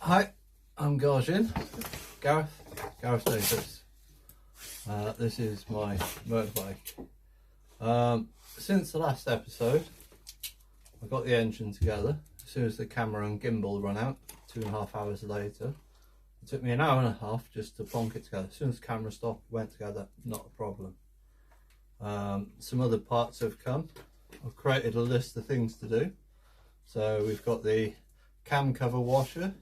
Hi, I'm Garjin, Gareth Davis. This is my motorbike. Since the last episode, I got the engine together. As soon as the camera and gimbal run out, 2.5 hours later, it took me an hour and a half just to plonk it together. As soon as the camera stopped, it went together, not a problem. Some other parts have come. I've created a list of things to do. So we've got the cam cover washer.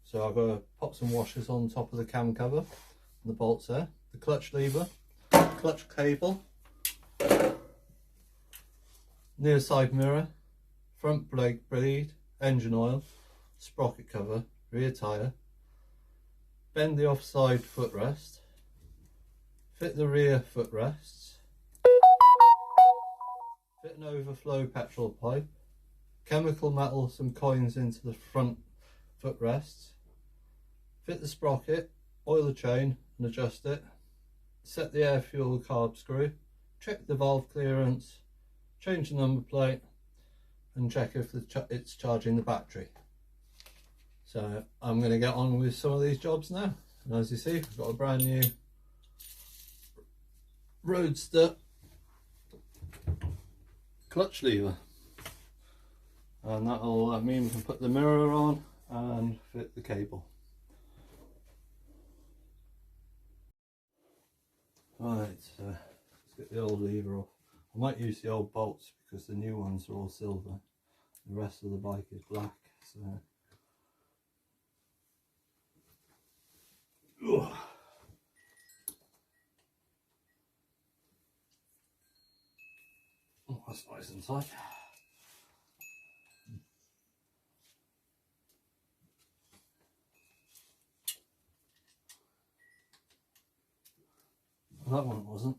So I've got to pop some washers on top of the cam cover and the bolts there. The clutch lever, clutch cable, near side mirror, front brake bleed, engine oil, sprocket cover, rear tyre, bend the offside footrest, fit the rear footrests, fit an overflow petrol pipe, chemical metal some coins into the front footrests, fit the sprocket, oil the chain and adjust it, set the air fuel carb screw, check the valve clearance, change the number plate and check if it's charging the battery. So I'm going to get on with some of these jobs now. And as you see, we've got a brand new Roadster clutch lever, and that'll mean we can put the mirror on and fit the cable. Right, let's get the old lever off. I might use the old bolts because the new ones are all silver. The rest of the bike is black. So. Ugh. Oh, that's nice and tight. That one wasn't.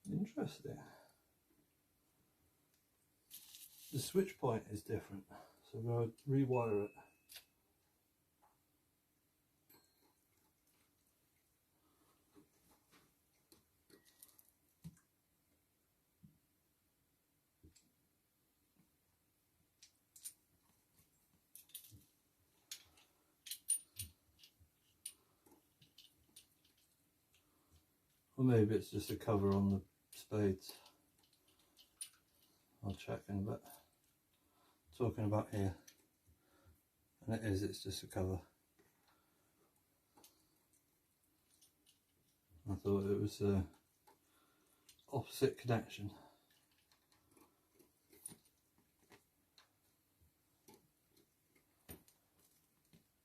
Interesting. The switch point is different, so I'm going to rewire it. Or maybe it's just a cover on the spades. I'll check in a bit. Talking about here, and it is, it's just a cover. I thought it was a opposite connection.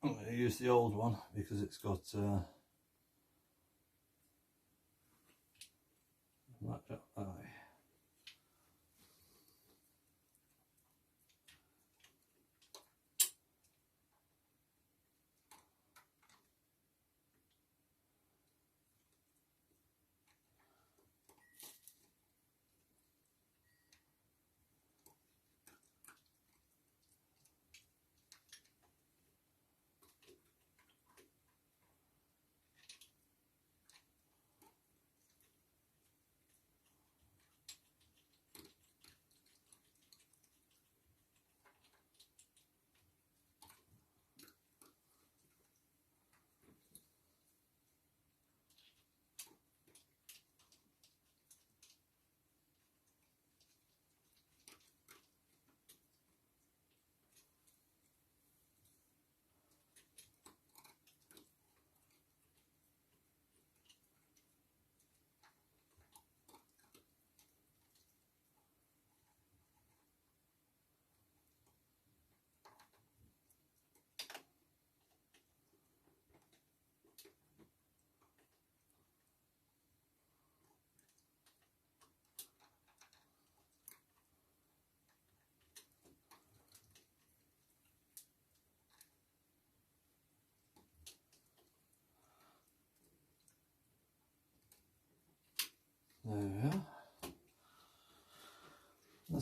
I'm going to use the old one because it's got match up that way.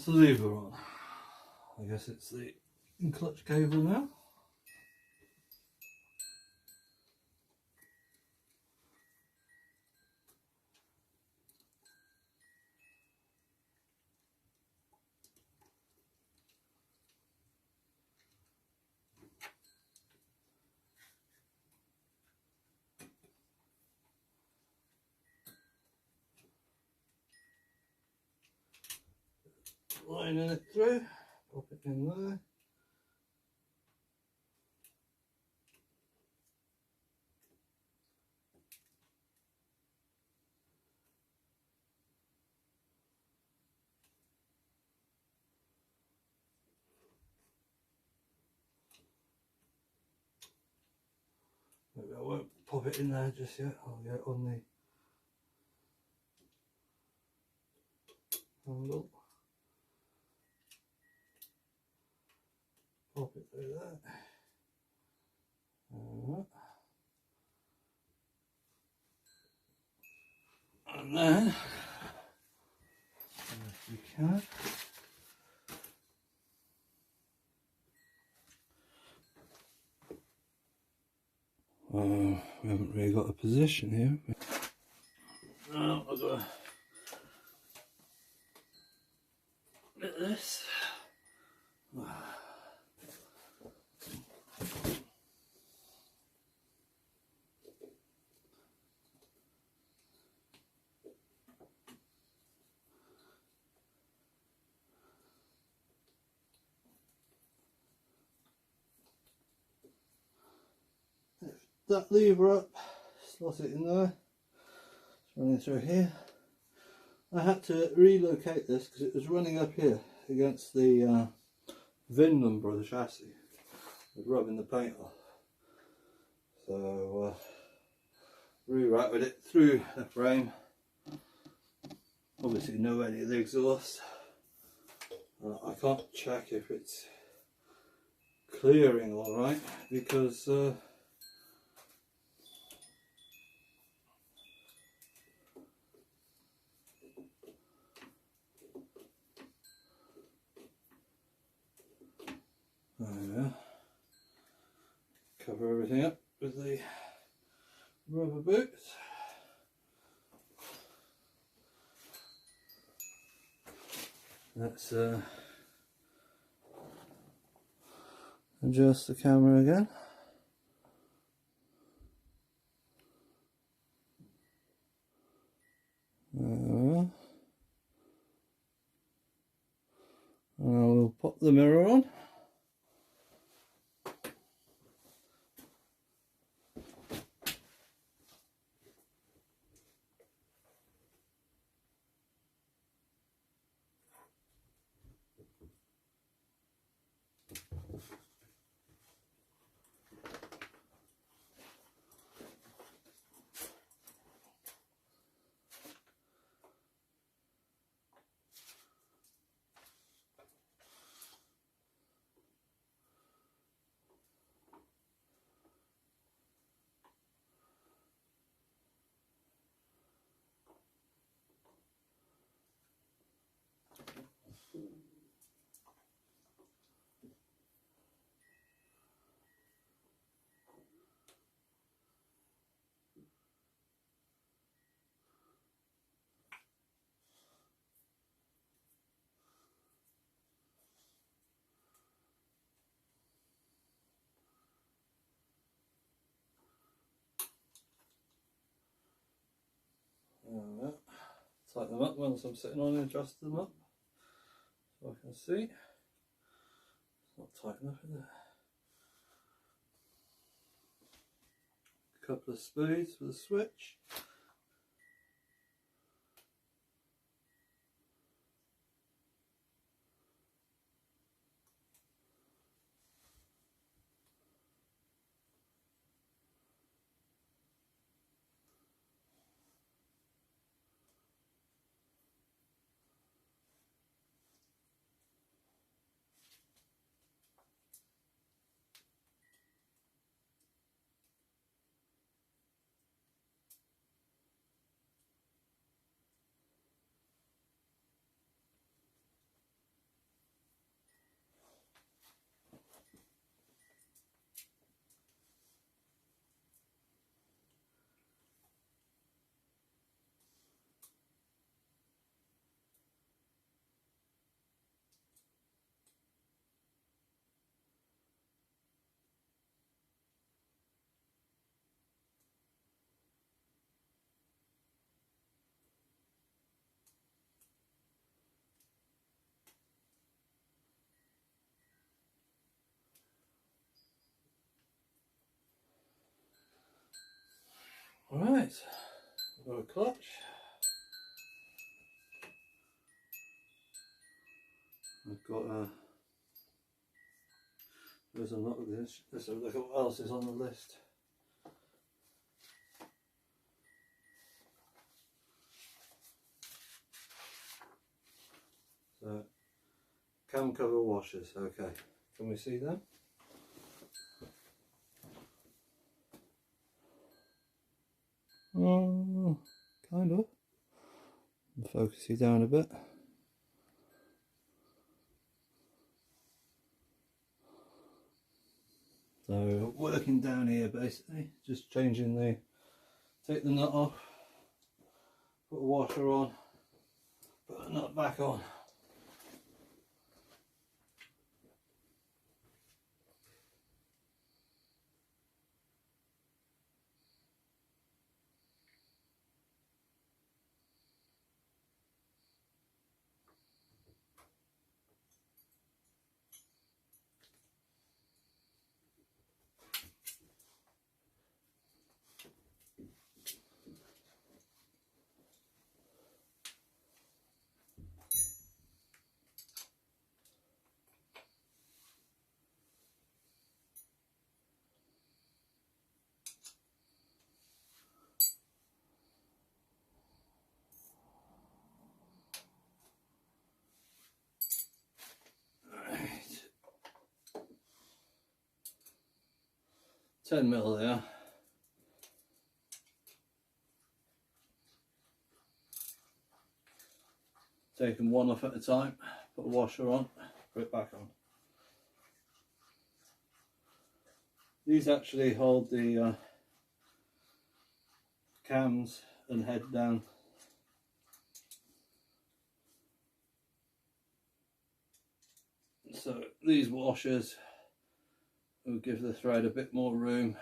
That's the lever on. I guess it's the clutch cable now. Lining it through, pop it in there. Maybe I won't pop it in there just yet, I'll get it on the handle. Pop it through there. And then, if we can, we haven't really got a position here. Now I've got to get this. That lever up, slot it in there, it's running through here. I had to relocate this because it was running up here against the VIN number of the chassis. It was rubbing the paint off. So rerouted it through the frame. Obviously no any of the exhaust. I can't check if it's clearing alright because cover everything up with the rubber boots. Let's adjust the camera again. And we'll pop the mirror on. Tighten them up once I'm sitting on and adjust them up so I can see. It's not tight enough, is it? A couple of speeds for the switch. Alright, got a clutch. I've got a... There's a lot of this. Let's have a look at what else is on the list. So, cam cover washers, okay. Can we see them? Kind of. I'll focus you down a bit. So working down here basically, just changing take the nut off, put a washer on, put the nut back on. Right. 10mm there. Taking one off at a time, put a washer on, put it back on. These actually hold the cams and head down. So these washers will give the thread a bit more room.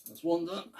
That's one done.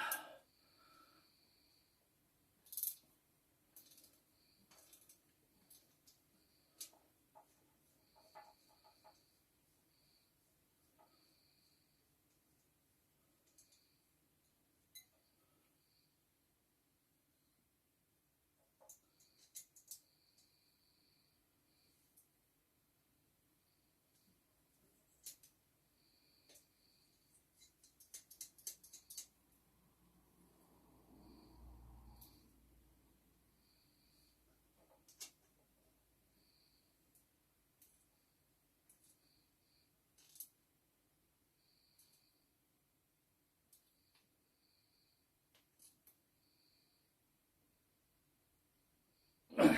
That's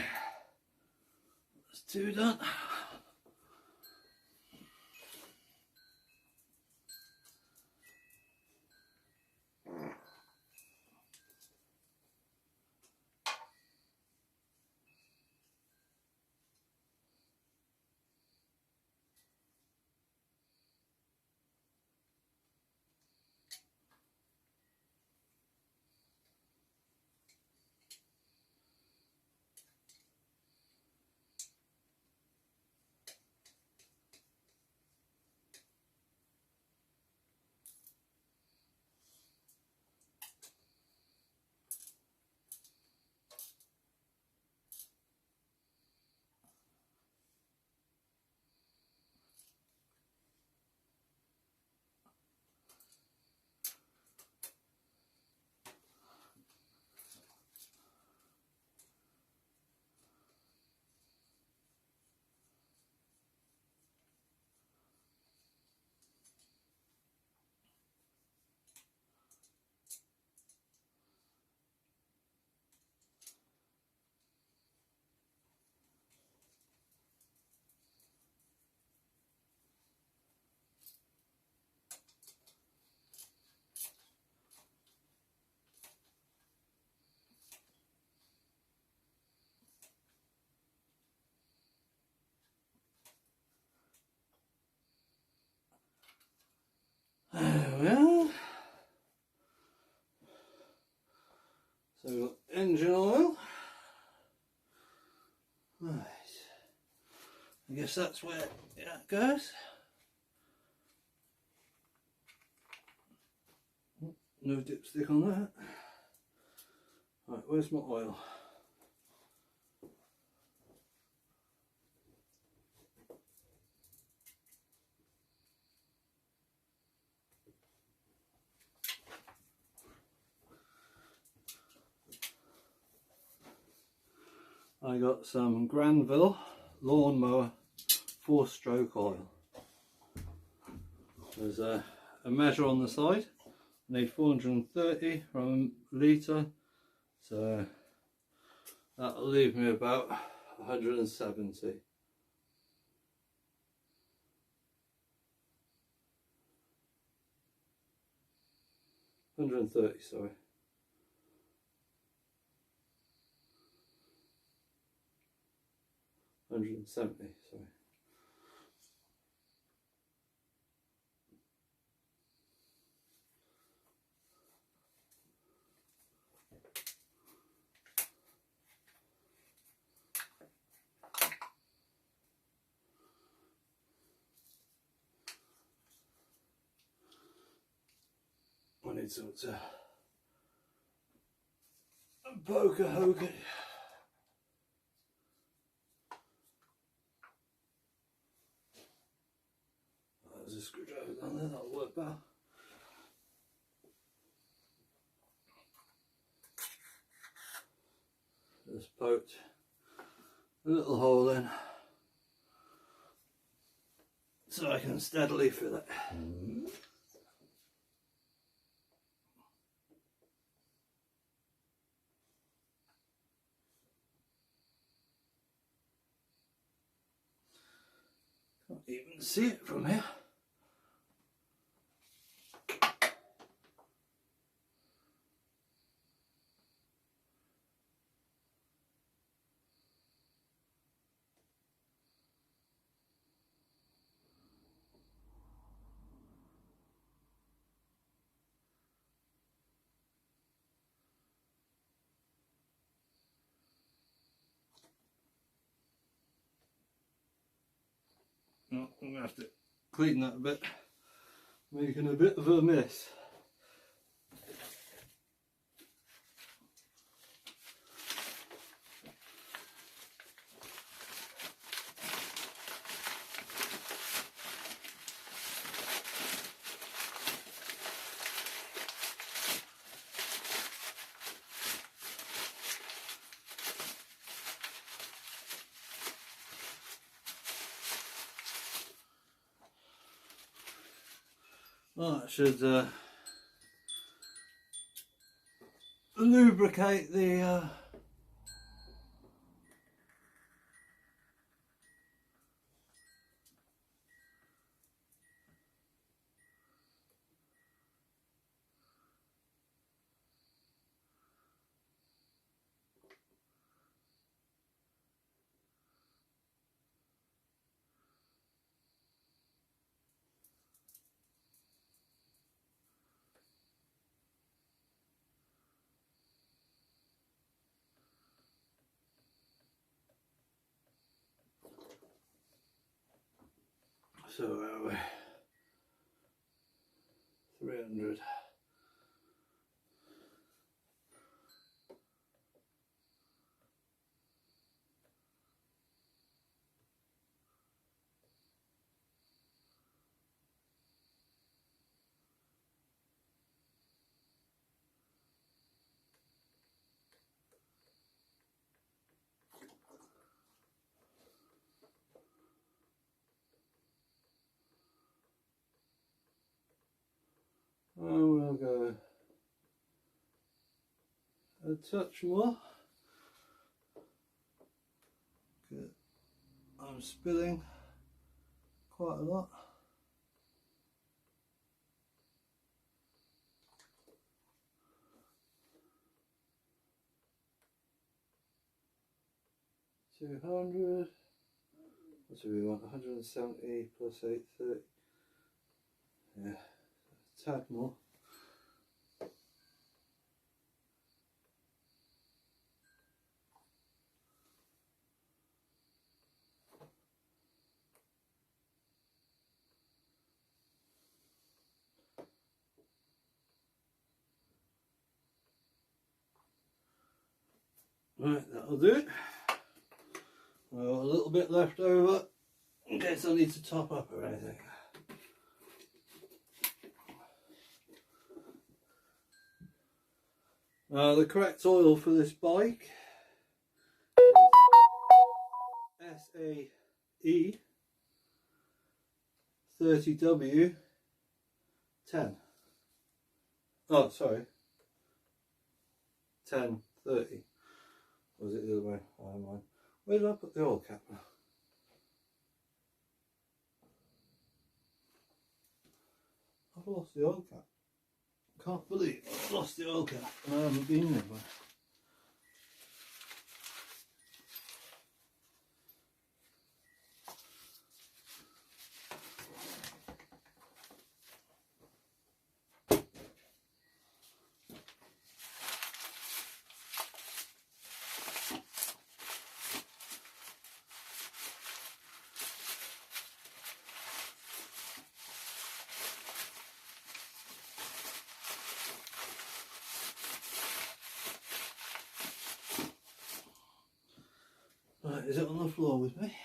two done. we are. So we've got engine oil. Right. I guess that's where that goes. No dipstick on that. Right, where's my oil? I got some Granville lawnmower 4-stroke oil. There's a measure on the side. I need 430 from a litre, so that'll leave me about 170. 130, sorry. $170, sorry. I need some poker hokey. There's a screwdriver down there, that'll work better. Just poked a little hole in so I can steadily fill it. Can't even see it from here. No, I'm going to have to clean that a bit, making a bit of a mess. Well, that should lubricate the so 300. And we'll go a touch more. Good. I'm spilling quite a lot. $200. What do we want? 170 plus 830. Yeah, tad more. Right, that'll do it. I've got a little bit left over in case I need to top up or anything. The correct oil for this bike is SAE 30W 10. Oh, sorry, 1030. Or was it the other way? Oh, never mind. Where did I put the oil cap? I've lost the oil cap. Can't believe I've lost the oil cap and I haven't been anywhere. Right, is it on the floor with me?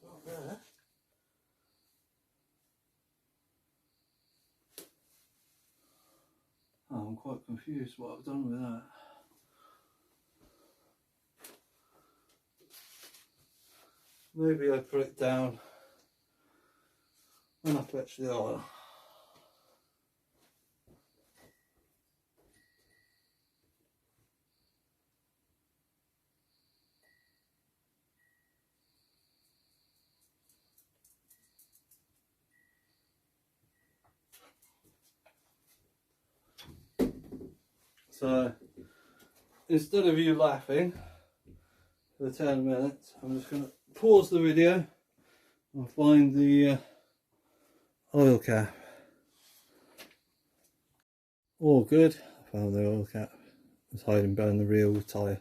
Not there. Oh, I'm quite confused what I've done with that. Maybe I put it down when I fetch the oil. So instead of you laughing for 10 minutes, I'm just going to pause the video and find the oil cap. All good. I found the oil cap. It's hiding behind the rear tyre.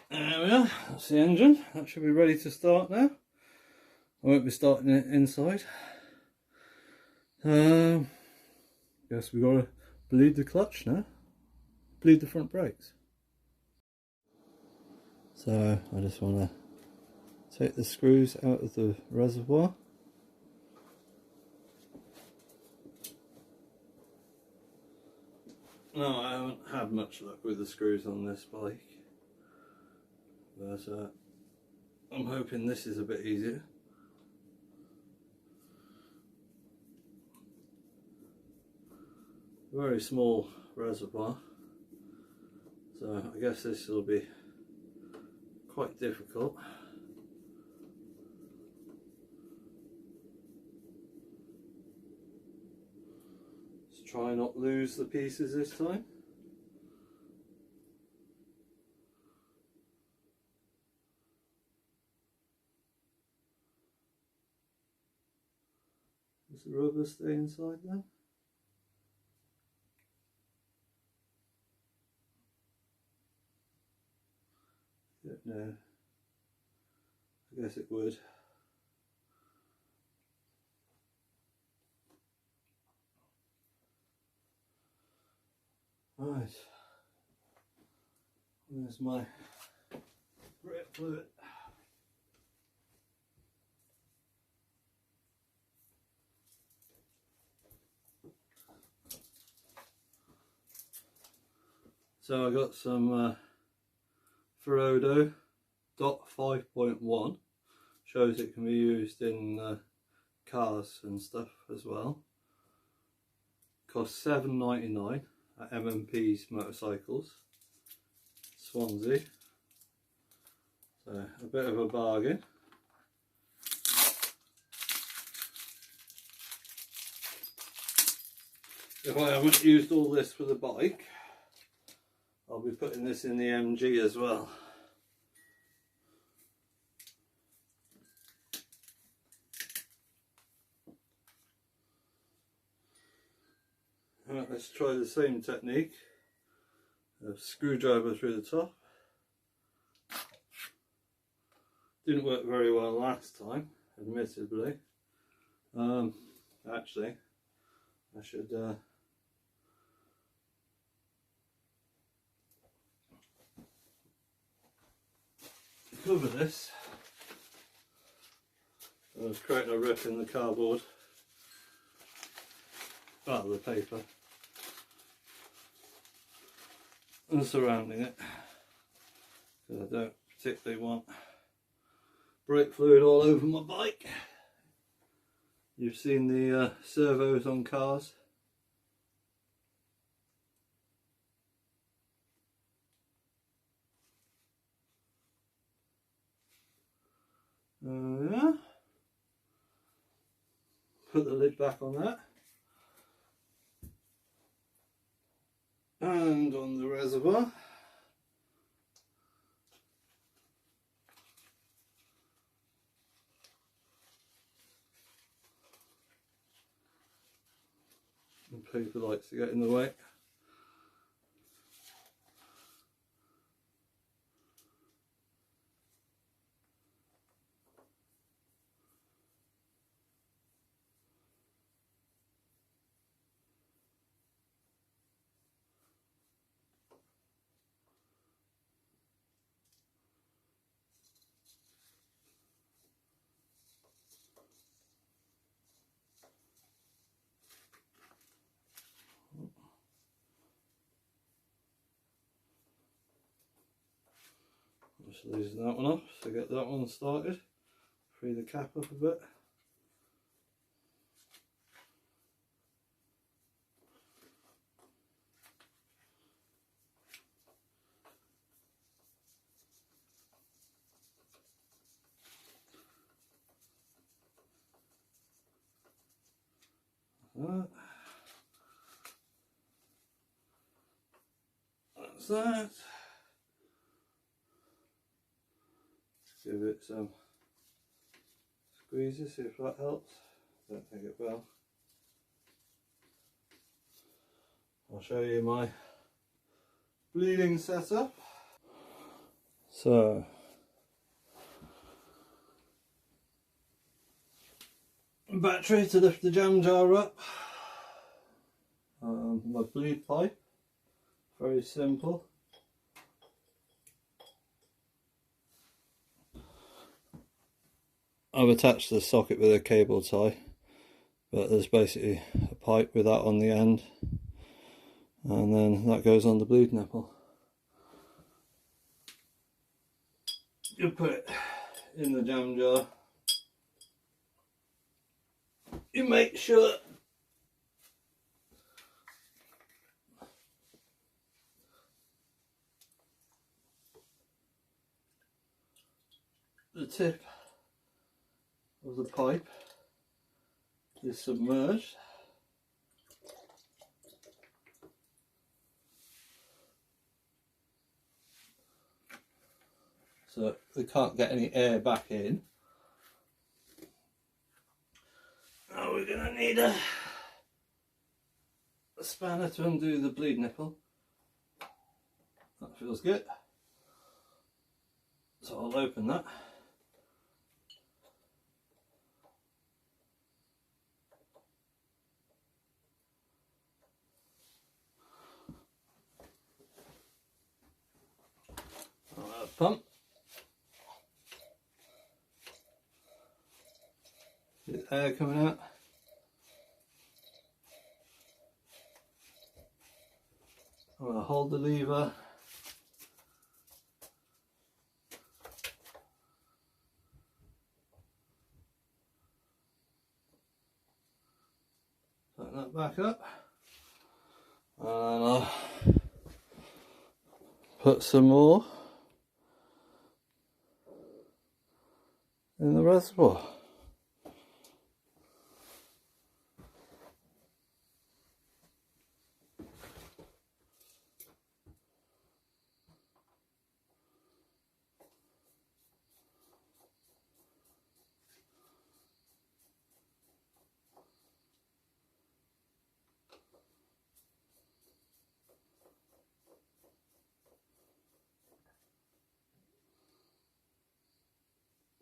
There we are, that's the engine. That should be ready to start now. I won't be starting it inside. Guess we gotta bleed the clutch now. Bleed the front brakes. So I just want to take the screws out of the reservoir. No, I haven't had much luck with the screws on this bike, but I'm hoping this is a bit easier. Very small reservoir, so I guess this will be quite difficult. Let's try not lose the pieces this time. Does the rubber stay inside there? No, I guess it would. Right, there's my brake fluid. So I got some Ferodo dot 5.1, shows it can be used in cars and stuff as well. Costs £7.99 at MMP's Motorcycles, Swansea. So a bit of a bargain. if I haven't used all this for the bike, I'll be putting this in the MG as well. Right, let's try the same technique. A screwdriver through the top. Didn't work very well last time, admittedly. Actually, I should cover this. I was creating a rip in the cardboard, out of the paper, and surrounding it, because I don't particularly want brake fluid all over my bike. You've seen the servos on cars. Yeah. Put the lid back on that. And on the reservoir. And paper likes to get in the way. Just loosen that one off, so get that one started. Free the cap up a bit. That's that. Give it some squeezes, see if that helps. Don't think it will. I'll show you my bleeding setup. So, battery to lift the jam jar up. My bleed pipe, very simple. I've attached the socket with a cable tie, but there's basically a pipe with that on the end, and then that goes on the bleed nipple. You put it in the jam jar. You make sure the tip of the pipe is submerged. So we can't get any air back in. Now we're going to need a spanner to undo the bleed nipple. That feels good. So I'll open that. Pump. Get air coming out. I'm going to hold the lever. Tighten that back up. And I'll put some more in the reservoir.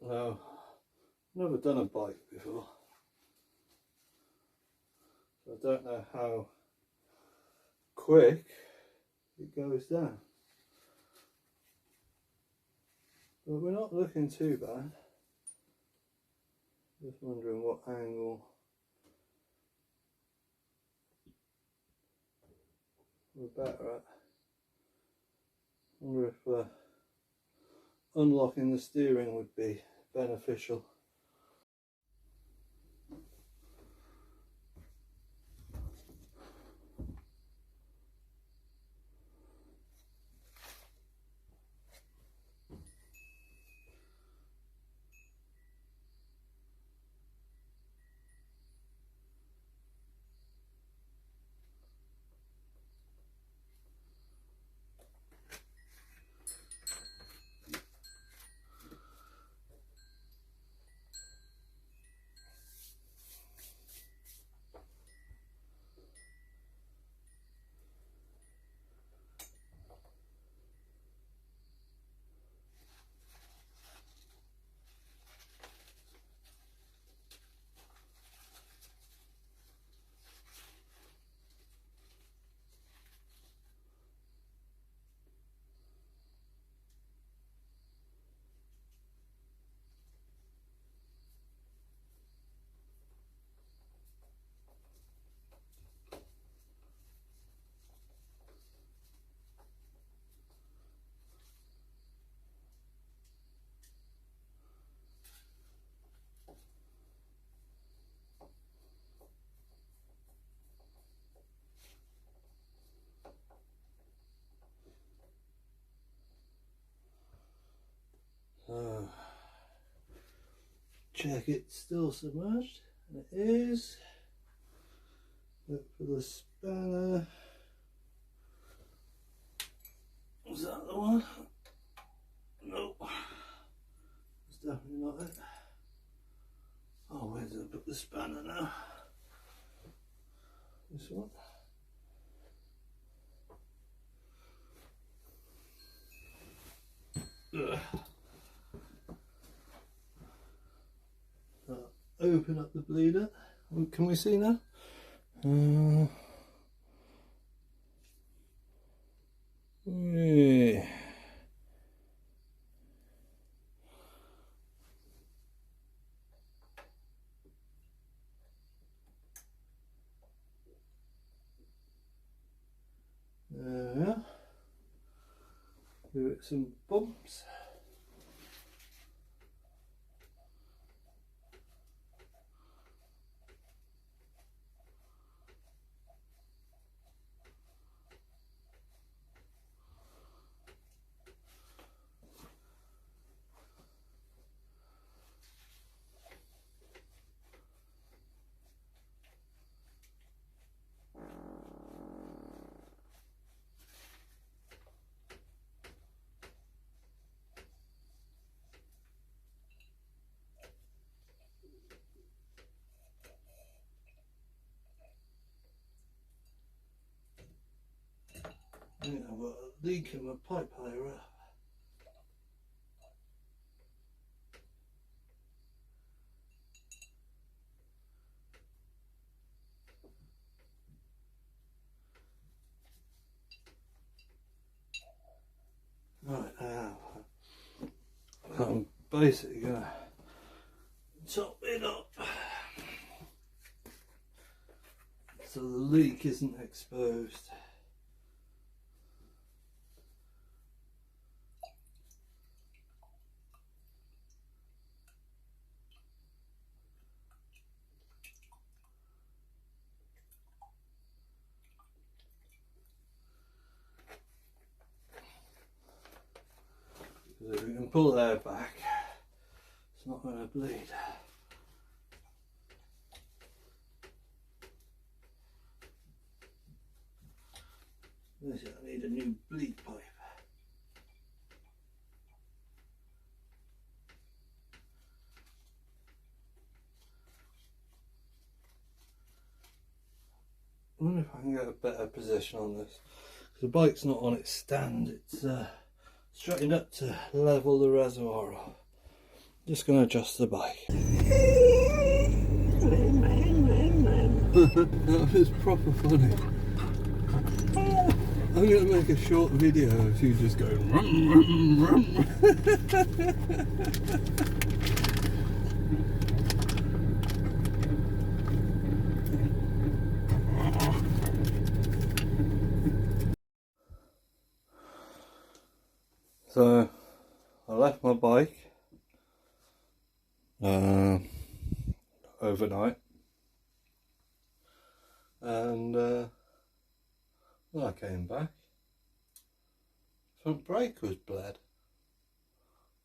Now, never done a bike before, so I don't know how quick it goes down, but we're not looking too bad. Just wondering what angle we're better at. Wonder if unlocking the steering would be beneficial. Check it's still submerged, and it is. Look for the spanner. Was that the one? No, it's definitely not it. Oh, where did I put the spanner now? This one. Ugh. Open up the bleeder. Can we see now? Yeah. There we are. Give it some bumps. I think I've got a leak in my pipe higher up. Right, I have. I'm basically going to top it up so the leak isn't exposed. Because if we can pull the air back, it's not going to bleed. I need a new bleed pipe. I wonder if I can get a better position on this. Because the bike's not on its stand, it's straightened up to level the reservoir off. Just going to adjust the bike. That was proper funny. I'm going to make a short video of you just going rum, rum, rum. So I left my bike overnight, and when I came back, front brake was bled,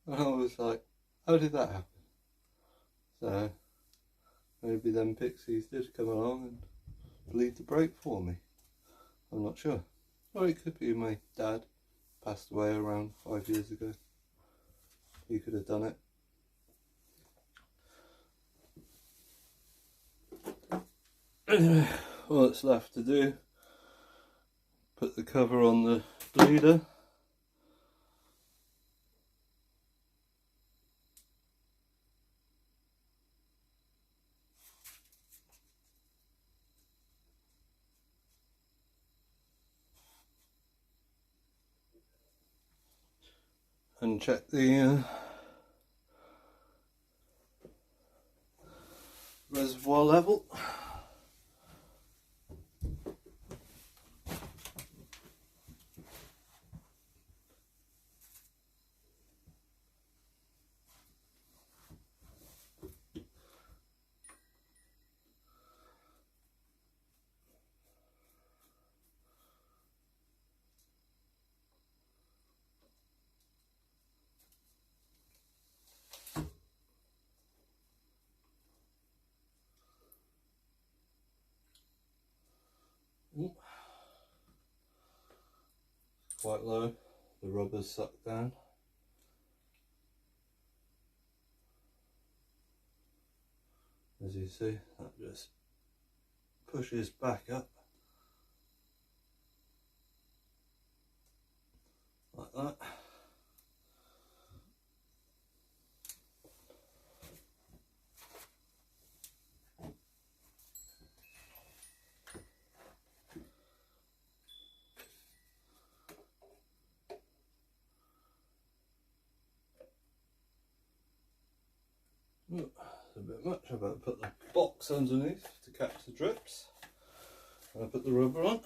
and I was like, how did that happen? So maybe them pixies did come along and bleed the brake for me. I'm not sure. Or it could be my dad passed away around 5 years ago. He could have done it. Anyway, all that's left to do, put the cover on the bleeder. And check the reservoir level. Ooh. Quite low, the rubber's sucked down. As you see, that just pushes back up like that. Ooh, it's a bit much. I better put the box underneath to catch the drips. And I put the rubber on.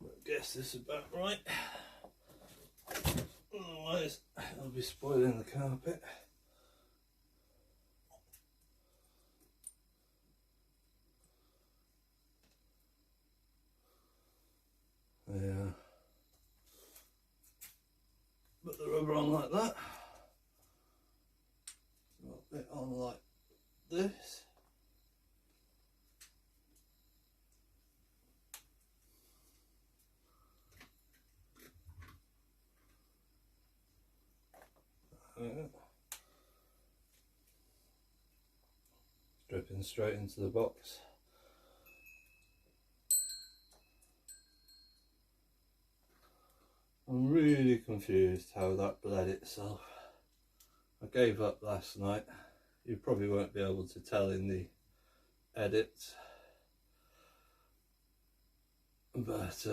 I guess this is about right. Otherwise, I'll be spoiling the carpet. Yeah. Put the rubber on like that. A bit on like this. Dripping straight into the box. I'm really confused how that bled itself. I gave up last night. You probably won't be able to tell in the edits, but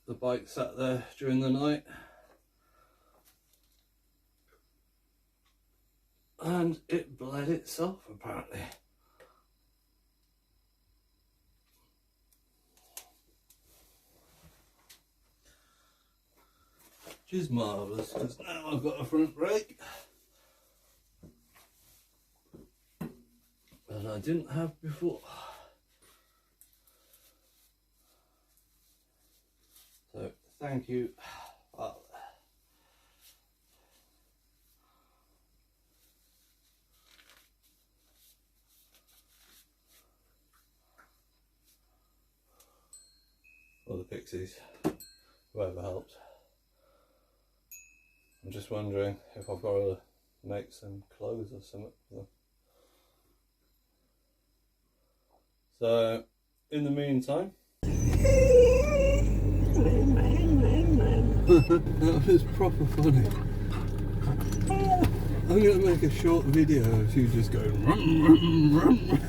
the bike sat there during the night and it bled itself apparently. Which is marvellous because now I've got a front brake that I didn't have before. So thank you. All the pixies, whoever helped. I'm just wondering if I've got to make some clothes or something for them. So, in the meantime, that was proper funny. I'm going to make a short video of you just going rum, rum, rum.